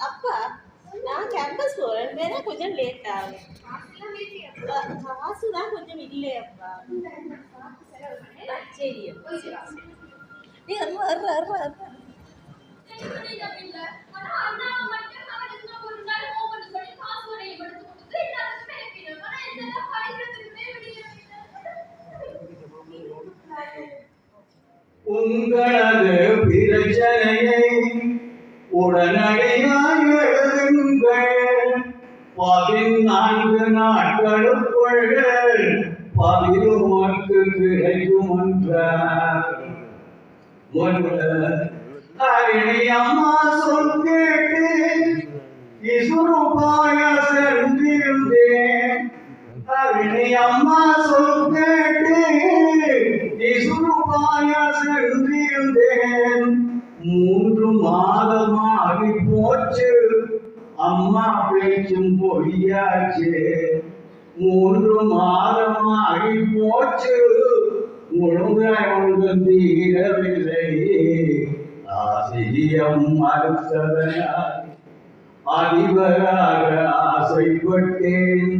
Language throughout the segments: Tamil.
அப்பா நான் கேம்பஸ் போறேன், வேணா கொஞ்சம் லேட் ஆகும். காசு தான் கொஞ்சம் இல்லையப்பா. சரி நீ உங்களது பிரச்சனையை உடனடியாக எழுதுங்கள். 14 நாட்களுக்குள் பதிலுமக்கு கிடைக்கும் என்றார். அம்மா சொல் கேட்டு இசுருபாய சென்றிருந்தேன். அம்மா சொல் கேட்டு இசுருபாய சென்றிருந்தேன். 3 மாதமாகி போச்சு, அம்மா பேச்சும் பொய்யாச்சு. 3 மாதமாகி போச்சு, முழுமையாக ஒன்றும் தீரவில்லை. ஆசிரியம் மறுத்ததனால் அதிபராக ஆசைப்பட்டேன்.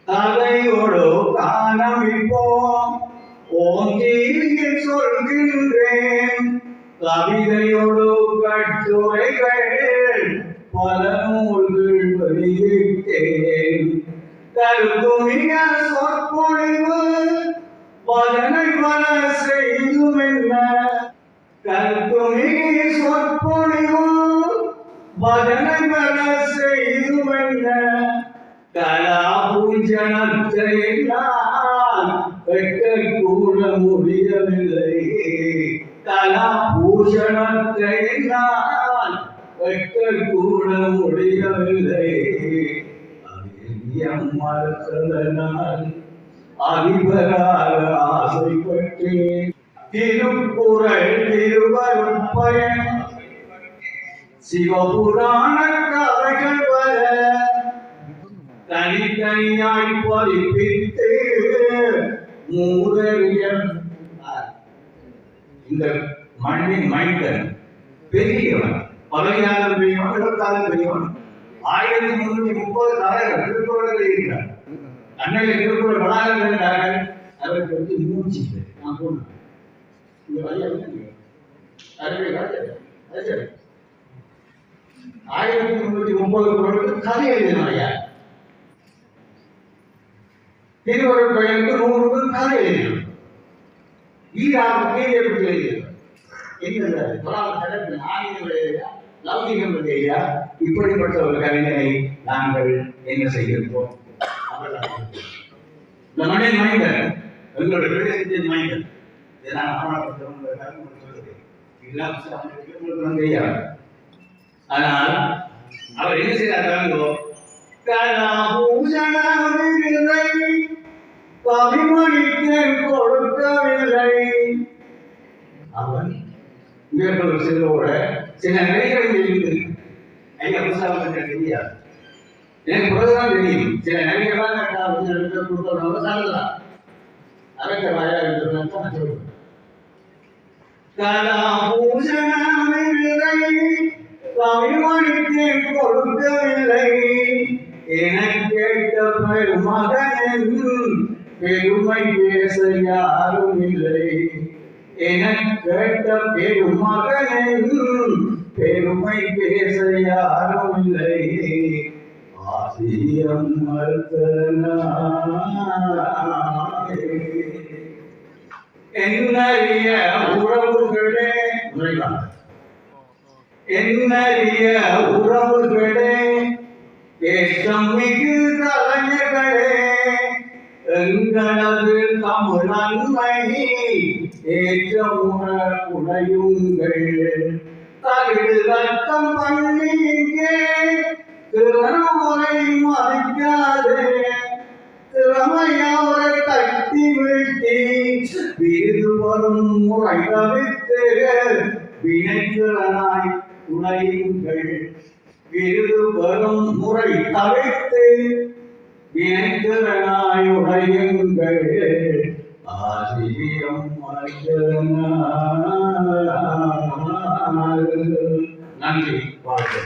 அதையோடு காணமிப்போம் ஓங்கியில் சொல்கின்றேன். கவிதையோடு கட்டுரைகள் பல நூல்கள் வெளியிட்டேன். கருத்துமிக சொற்பொழிவு பலனை பல செய்துமென்ன. கருத்துமிக சொற்பொழிவு பலனை பல செய்துமென்ன. கலாபூஜனத்தை நான் வெட்டக்கூட முடியவில்லை. கலாபூஷணத்தை நான் வெட்டக்கூட முடியவில்லை. மறுத்ததனால் அதிபராக ஆசைப்பட்டேன். திருக்குறள் திருவருட்பயன் சிவபுராண கதைகள் பல தனித்தனியாய் பதிப்பித்து மூதறிஞர் இந்த மண்ணின் மைந்தன் பெரியவன், பதவியாளர் பெரியவன், இடத்தாளர் பெரியவன். 1330 தலைவர் திருக்குறள் இருக்கிறார். அன்னையில திருக்குறள் வளாகங்கள் இருந்தார்கள். அவருக்கு வந்து மூச்சு நான் போனேன். இந்த வழியா 1330 குறளுக்கு கதை எழுதினாயா. திருவருட் பயனுக்கு 100 கதை எழுதினார். ஈராவுக்கு எப்படி எழுதினார்? என்னது கடற்கரை ஆயுதம் லௌகிகம் இல்லையா? இப்படிப்பட்ட ஒரு கவிஞனை நாங்கள் என்ன செய்கிறோம்? இந்த மனிதன் மைந்தன், எங்களுடைய பிரதேசத்தின் மைந்தன். ஆனால் அவர் என்ன செய்தார்? கவிமணிக்கு கொடுக்கவில்லை. அவன் இவர்கள் செல்வோட சில நிலைகள் இருக்கு. ஐயா புத்தகம் தெரியாது, எனக்கு பிறகுதான் தெரியும். சில நிலைகள்லாம் கொடுத்தவங்க சாப்பிடலாம். அதற்கு வாயா இருக்கிறான் சொல்லுவேன். கவிமணிக்கு கொடுக்கவில்லை. என கேட்ட பெருமகன் பெருமை பேச யாரும் இல்லை. என கேட்ட பெருமகன் பெருமை பேச யாரும் இல்லை. ஆசிரியம் என்னறிய உறவுகளே, என்னறிய உறவுகளே, ஏற்றம் மிகு கலைஞர்களே, எங்களது நன்மை ஏற்றமுற உடையுங்கள் தகிடு ரத்தம் பண்ணிங்கே திருமுறை மறைக்காதே திறமையவரை தட்டி வீழ்த்தி விருது வரும் முறை தவிர்த்து வினைத்திறனாய் உடையுங்கள் விருது வரும் முறை தவிர்த்து வினைத்திறனாய் உடையுங்கள் ஆசிரியம் நன்றி வாழ்க்கை.